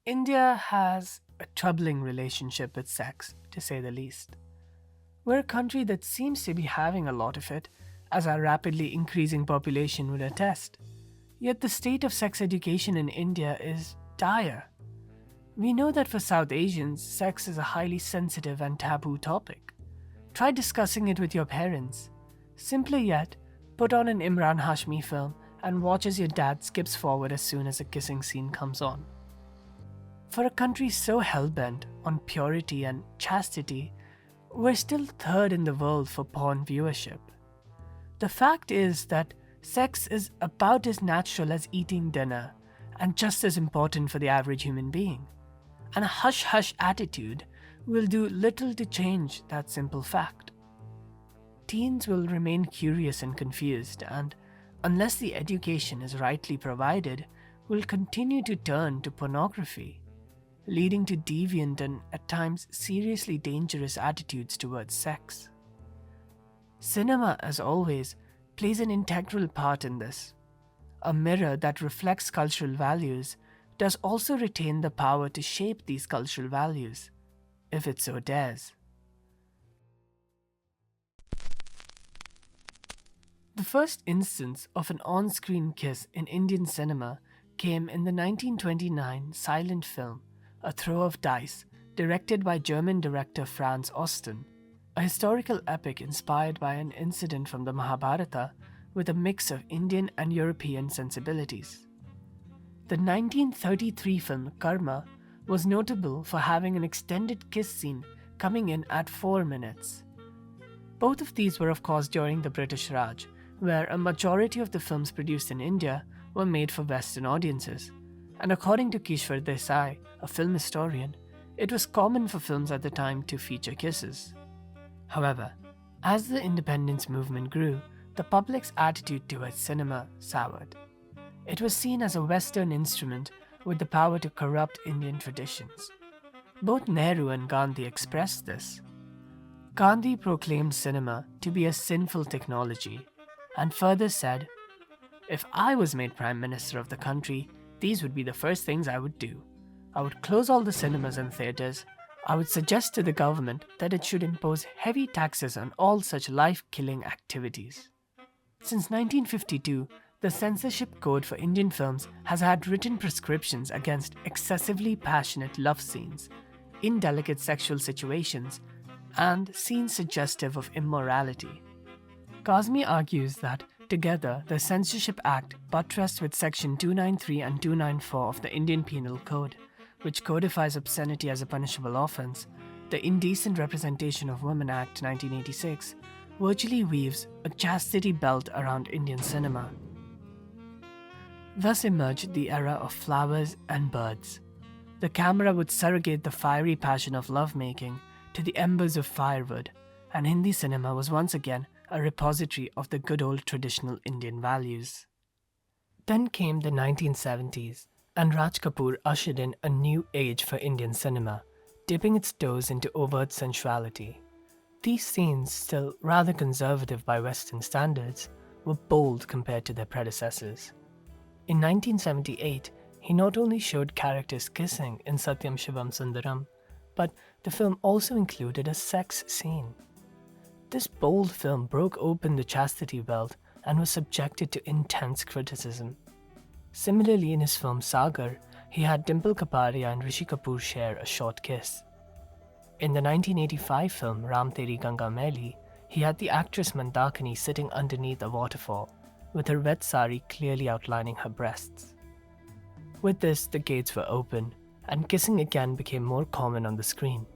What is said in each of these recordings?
India has a troubling relationship with sex, to say the least. We're a country that seems to be having a lot of it, as our rapidly increasing population would attest. Yet the state of sex education in India is dire. We know that for South Asians, sex is a highly sensitive and taboo topic. Try discussing it with your parents. Simpler yet, put on an Imran Hashmi film and watch as your dad skips forward as soon as a kissing scene comes on. For a country so hell-bent on purity and chastity, we're still third in the world for porn viewership. The fact is that sex is about as natural as eating dinner and just as important for the average human being. And a hush-hush attitude will do little to change that simple fact. Teens will remain curious and confused, and unless the education is rightly provided, will continue to turn to pornography, leading to deviant and at times seriously dangerous attitudes towards sex. Cinema, as always, plays an integral part in this. A mirror that reflects cultural values does also retain the power to shape these cultural values, if it so dares. The first instance of an on-screen kiss in Indian cinema came in the 1929 silent film A Throw of Dice, directed by German director Franz Osten, a historical epic inspired by an incident from the Mahabharata with a mix of Indian and European sensibilities. The 1933 film Karma was notable for having an extended kiss scene coming in at 4 minutes. Both of these were of course during the British Raj, where a majority of the films produced in India were made for Western audiences, and according to Kishwar Desai, a film historian, it was common for films at the time to feature kisses. However, as the independence movement grew, the public's attitude towards cinema soured. It was seen as a Western instrument with the power to corrupt Indian traditions. Both Nehru and Gandhi expressed this. Gandhi proclaimed cinema to be a sinful technology, and further said, "If I was made Prime Minister of the country, these would be the first things I would do. I would close all the cinemas and theatres. I would suggest to the government that it should impose heavy taxes on all such life-killing activities." Since 1952, the censorship code for Indian films has had written prescriptions against excessively passionate love scenes, indelicate sexual situations, and scenes suggestive of immorality. Kazmi argues that, together, the Censorship Act, buttressed with Section 293 and 294 of the Indian Penal Code, which codifies obscenity as a punishable offence, the Indecent Representation of Women Act 1986, virtually weaves a chastity belt around Indian cinema. Thus emerged the era of flowers and birds. The camera would surrogate the fiery passion of lovemaking to the embers of firewood, and Hindi cinema was once again a repository of the good old traditional Indian values. Then came the 1970s, and Raj Kapoor ushered in a new age for Indian cinema, dipping its toes into overt sensuality. These scenes, still rather conservative by Western standards, were bold compared to their predecessors. In 1978, he not only showed characters kissing in Satyam Shivam Sundaram, but the film also included a sex scene. This bold film broke open the chastity belt and was subjected to intense criticism. Similarly, in his film Sagar, he had Dimple Kapadia and Rishi Kapoor share a short kiss. In the 1985 film Ram Teri Ganga Maili, he had the actress Mandakini sitting underneath a waterfall, with her wet sari clearly outlining her breasts. With this, the gates were open, and kissing again became more common on the screen.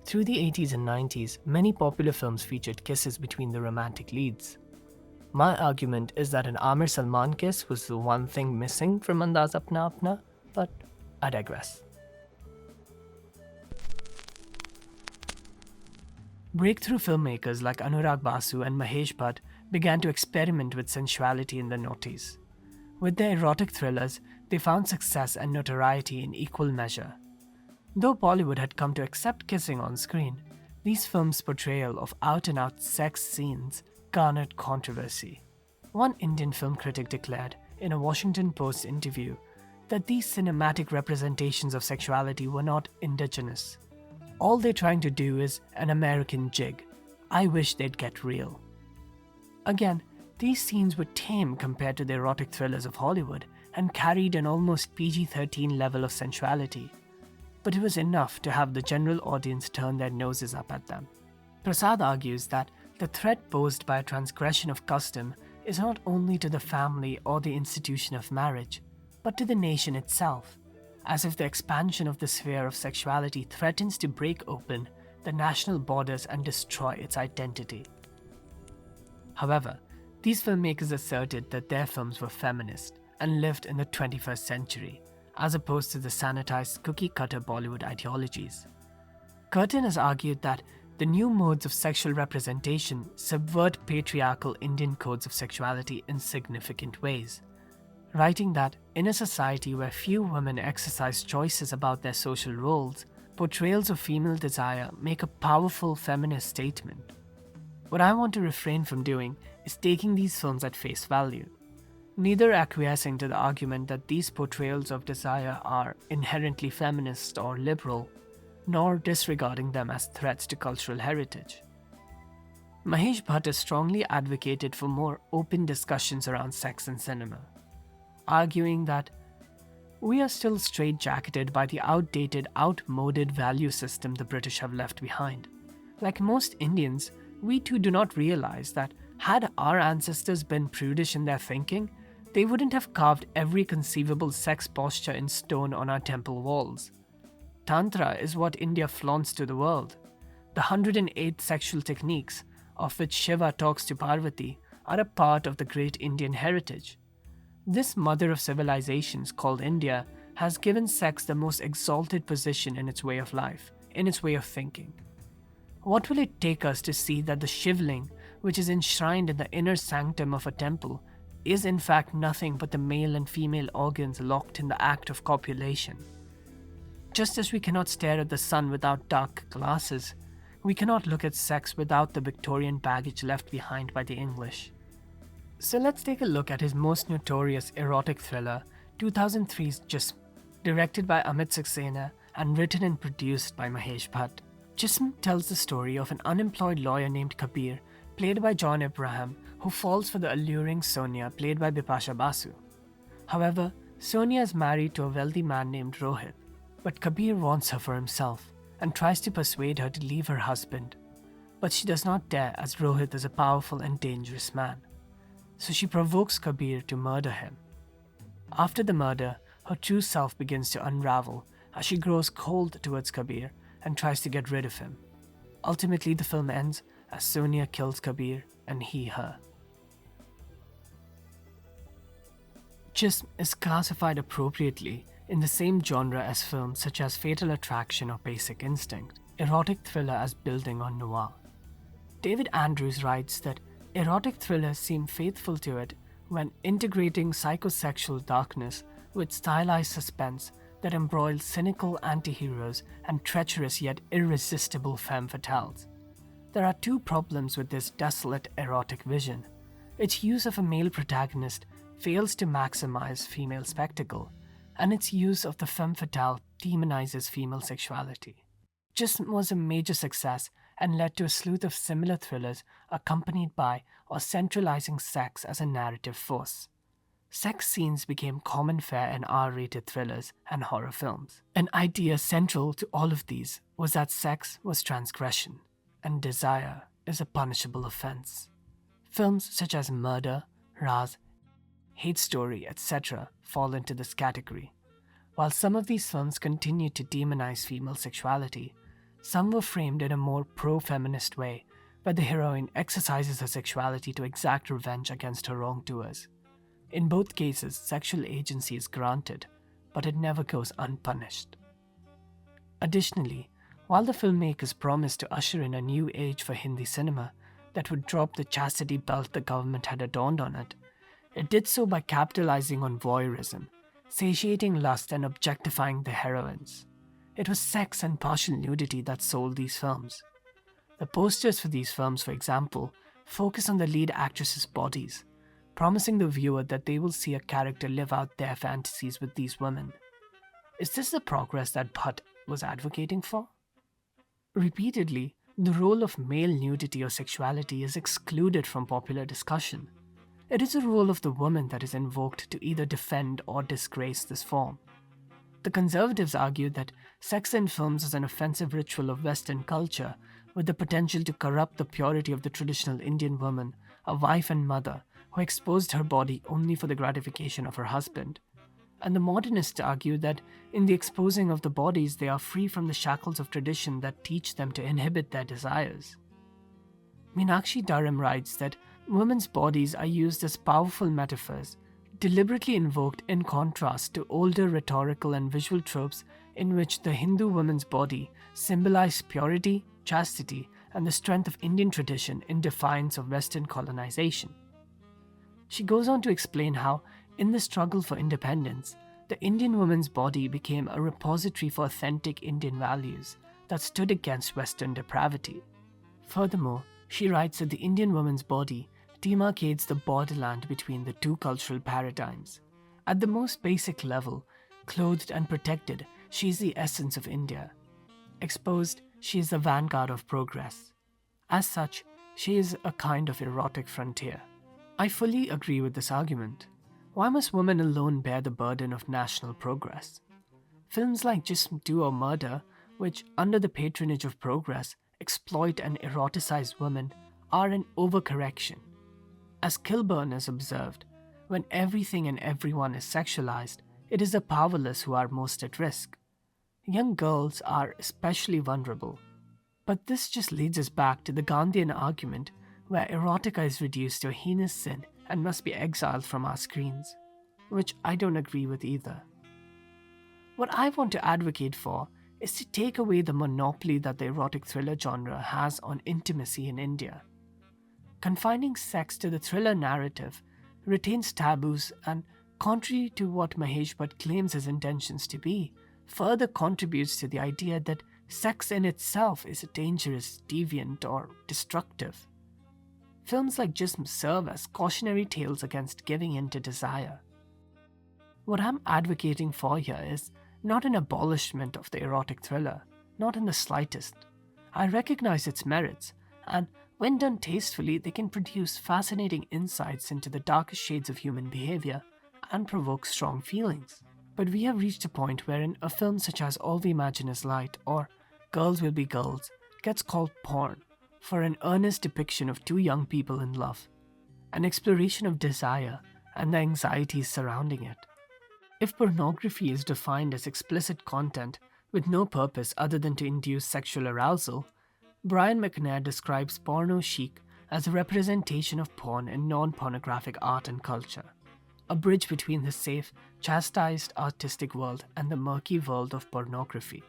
Through the 80s and 90s, many popular films featured kisses between the romantic leads. My argument is that an Amir Salman kiss was the one thing missing from Andaz Apna Apna, but I digress. Breakthrough filmmakers like Anurag Basu and Mahesh Bhatt began to experiment with sensuality in the noughties. With their erotic thrillers, they found success and notoriety in equal measure. Though Bollywood had come to accept kissing on screen, these films' portrayal of out-and-out sex scenes garnered controversy. One Indian film critic declared in a Washington Post interview that these cinematic representations of sexuality were not indigenous. All they're trying to do is an American jig. I wish they'd get real. Again, these scenes were tame compared to the erotic thrillers of Hollywood and carried an almost PG-13 level of sensuality. But it was enough to have the general audience turn their noses up at them. Prasad argues that the threat posed by a transgression of custom is not only to the family or the institution of marriage, but to the nation itself, as if the expansion of the sphere of sexuality threatens to break open the national borders and destroy its identity. However, these filmmakers asserted that their films were feminist and lived in the 21st century, as opposed to the sanitized cookie-cutter Bollywood ideologies. Curtin has argued that the new modes of sexual representation subvert patriarchal Indian codes of sexuality in significant ways, writing that in a society where few women exercise choices about their social roles, portrayals of female desire make a powerful feminist statement. What I want to refrain from doing is taking these films at face value, neither acquiescing to the argument that these portrayals of desire are inherently feminist or liberal, nor disregarding them as threats to cultural heritage. Mahesh Bhatt has strongly advocated for more open discussions around sex in cinema, arguing that we are still straitjacketed by the outdated, outmoded value system the British have left behind. Like most Indians, we too do not realize that had our ancestors been prudish in their thinking, they wouldn't have carved every conceivable sex posture in stone on our temple walls. Tantra is what India flaunts to the world. The 108 sexual techniques, of which Shiva talks to Parvati, are a part of the great Indian heritage. This mother of civilizations called India has given sex the most exalted position in its way of life, in its way of thinking. What will it take us to see that the Shivling, which is enshrined in the inner sanctum of a temple, is in fact nothing but the male and female organs locked in the act of copulation? Just as we cannot stare at the sun without dark glasses, we cannot look at sex without the Victorian baggage left behind by the English. So let's take a look at his most notorious erotic thriller, 2003's Jism, directed by Amit Saxena and written and produced by Mahesh Bhatt. Jism tells the story of an unemployed lawyer named Kabir, played by John Abraham, who falls for the alluring Sonia, played by Bipasha Basu. However, Sonia is married to a wealthy man named Rohit, but Kabir wants her for himself and tries to persuade her to leave her husband. But she does not dare, as Rohit is a powerful and dangerous man. So she provokes Kabir to murder him. After the murder, her true self begins to unravel as she grows cold towards Kabir and tries to get rid of him. Ultimately, the film ends as Sonia kills Kabir and he her. Jism is classified appropriately in the same genre as films such as Fatal Attraction or Basic Instinct, erotic thriller as building on noir. David Andrews writes that erotic thrillers seem faithful to it when integrating psychosexual darkness with stylized suspense that embroils cynical anti-heroes and treacherous yet irresistible femme fatales. There are two problems with this desolate erotic vision. Its use of a male protagonist fails to maximize female spectacle, and its use of the femme fatale demonizes female sexuality. Jism was a major success and led to a slew of similar thrillers accompanied by or centralizing sex as a narrative force. Sex scenes became common fare in R-rated thrillers and horror films. An idea central to all of these was that sex was transgression, and desire is a punishable offense. Films such as Murder, Raz, Hate Story, etc. fall into this category. While some of these films continued to demonize female sexuality, some were framed in a more pro-feminist way, where the heroine exercises her sexuality to exact revenge against her wrongdoers. In both cases, sexual agency is granted, but it never goes unpunished. Additionally, while the filmmakers promised to usher in a new age for Hindi cinema that would drop the chastity belt the government had adorned on it, it did so by capitalizing on voyeurism, satiating lust and objectifying the heroines. It was sex and partial nudity that sold these films. The posters for these films, for example, focus on the lead actresses' bodies. promising the viewer that they will see a character live out their fantasies with these women. Is this the progress that Bhatt was advocating for? Repeatedly, the role of male nudity or sexuality is excluded from popular discussion. It is the role of the woman that is invoked to either defend or disgrace this form. The conservatives argue that sex in films is an offensive ritual of Western culture with the potential to corrupt the purity of the traditional Indian woman, a wife and mother who exposed her body only for the gratification of her husband. And the modernists argue that in the exposing of the bodies, they are free from the shackles of tradition that teach them to inhibit their desires. Meenakshi Dharam writes that women's bodies are used as powerful metaphors, deliberately invoked in contrast to older rhetorical and visual tropes in which the Hindu woman's body symbolized purity, chastity, and the strength of Indian tradition in defiance of Western colonization. She goes on to explain how, in the struggle for independence, the Indian woman's body became a repository for authentic Indian values that stood against Western depravity. Furthermore, she writes that the Indian woman's body demarcates the borderland between the two cultural paradigms. At the most basic level, clothed and protected, she is the essence of India. Exposed, she is the vanguard of progress. As such, she is a kind of erotic frontier. I fully agree with this argument. Why must women alone bear the burden of national progress? Films like Jism 2 or Murder, which, under the patronage of progress, exploit and eroticize women, are an overcorrection. As Kilburn has observed, when everything and everyone is sexualized, it is the powerless who are most at risk. Young girls are especially vulnerable. But this just leads us back to the Gandhian argument where erotica is reduced to a heinous sin and must be exiled from our screens, which I don't agree with either. What I want to advocate for is to take away the monopoly that the erotic thriller genre has on intimacy in India. Confining sex to the thriller narrative retains taboos and, contrary to what Mahesh Bhatt claims his intentions to be, further contributes to the idea that sex in itself is dangerous, deviant, or destructive. Films like Jism serve as cautionary tales against giving in to desire. What I'm advocating for here is not an abolishment of the erotic thriller, not in the slightest. I recognize its merits, and when done tastefully, they can produce fascinating insights into the darkest shades of human behavior and provoke strong feelings. But we have reached a point wherein a film such as All We Imagine Is Light or Girls Will Be Girls gets called porn for an earnest depiction of two young people in love, an exploration of desire and the anxieties surrounding it. If pornography is defined as explicit content with no purpose other than to induce sexual arousal, Brian McNair describes porno chic as a representation of porn in non-pornographic art and culture, a bridge between the safe, chastised artistic world and the murky world of pornography.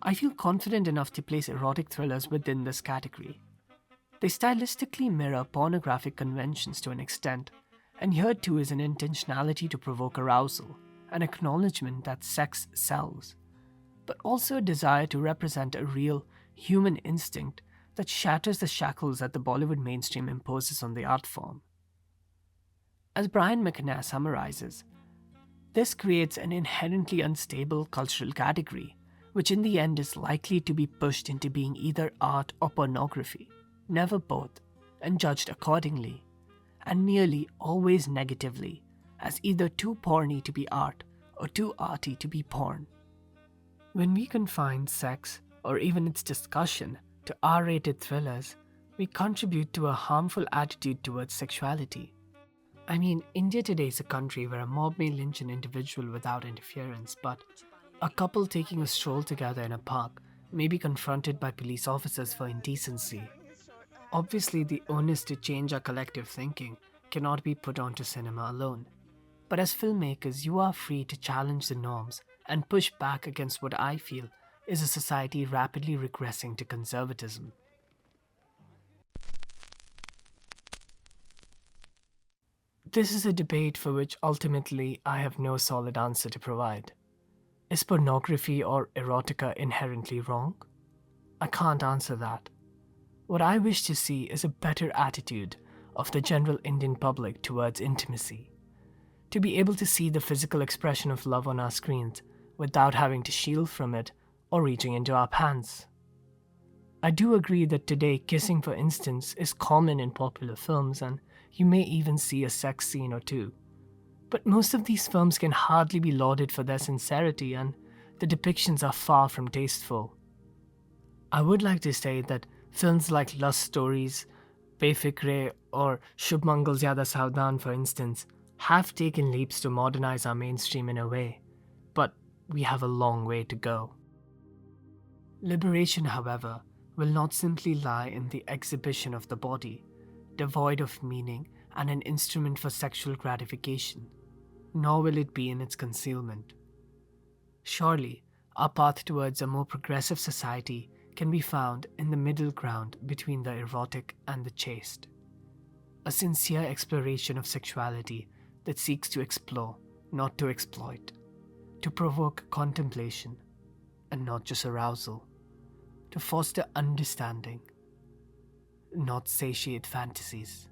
I feel confident enough to place erotic thrillers within this category. They stylistically mirror pornographic conventions to an extent, and here too is an intentionality to provoke arousal, an acknowledgement that sex sells, but also a desire to represent a real, human instinct that shatters the shackles that the Bollywood mainstream imposes on the art form. As Brian McNair summarizes, this creates an inherently unstable cultural category, which in the end is likely to be pushed into being either art or pornography, never both, and judged accordingly, and nearly always negatively, as either too porny to be art or too arty to be porn. When we confine sex, or even its discussion, to R-rated thrillers, we contribute to a harmful attitude towards sexuality. I mean, India today is a country where a mob may lynch an individual without interference, but a couple taking a stroll together in a park may be confronted by police officers for indecency. Obviously, the onus to change our collective thinking cannot be put onto cinema alone. But as filmmakers, you are free to challenge the norms and push back against what I feel is a society rapidly regressing to conservatism. This is a debate for which ultimately I have no solid answer to provide. Is pornography or erotica inherently wrong? I can't answer that. What I wish to see is a better attitude of the general Indian public towards intimacy. To be able to see the physical expression of love on our screens without having to shield from it or reaching into our pants. I do agree that today kissing, for instance, is common in popular films, and you may even see a sex scene or two. But most of these films can hardly be lauded for their sincerity, and the depictions are far from tasteful. I would like to say that films like Lust Stories, Befikre, or Shubh Mangal Zyada Savdhan, for instance, have taken leaps to modernize our mainstream in a way, but we have a long way to go. Liberation, however, will not simply lie in the exhibition of the body, devoid of meaning and an instrument for sexual gratification, nor will it be in its concealment. Surely, our path towards a more progressive society can be found in the middle ground between the erotic and the chaste. A sincere exploration of sexuality that seeks to explore, not to exploit, to provoke contemplation, and not just arousal, to foster understanding, not satiate fantasies.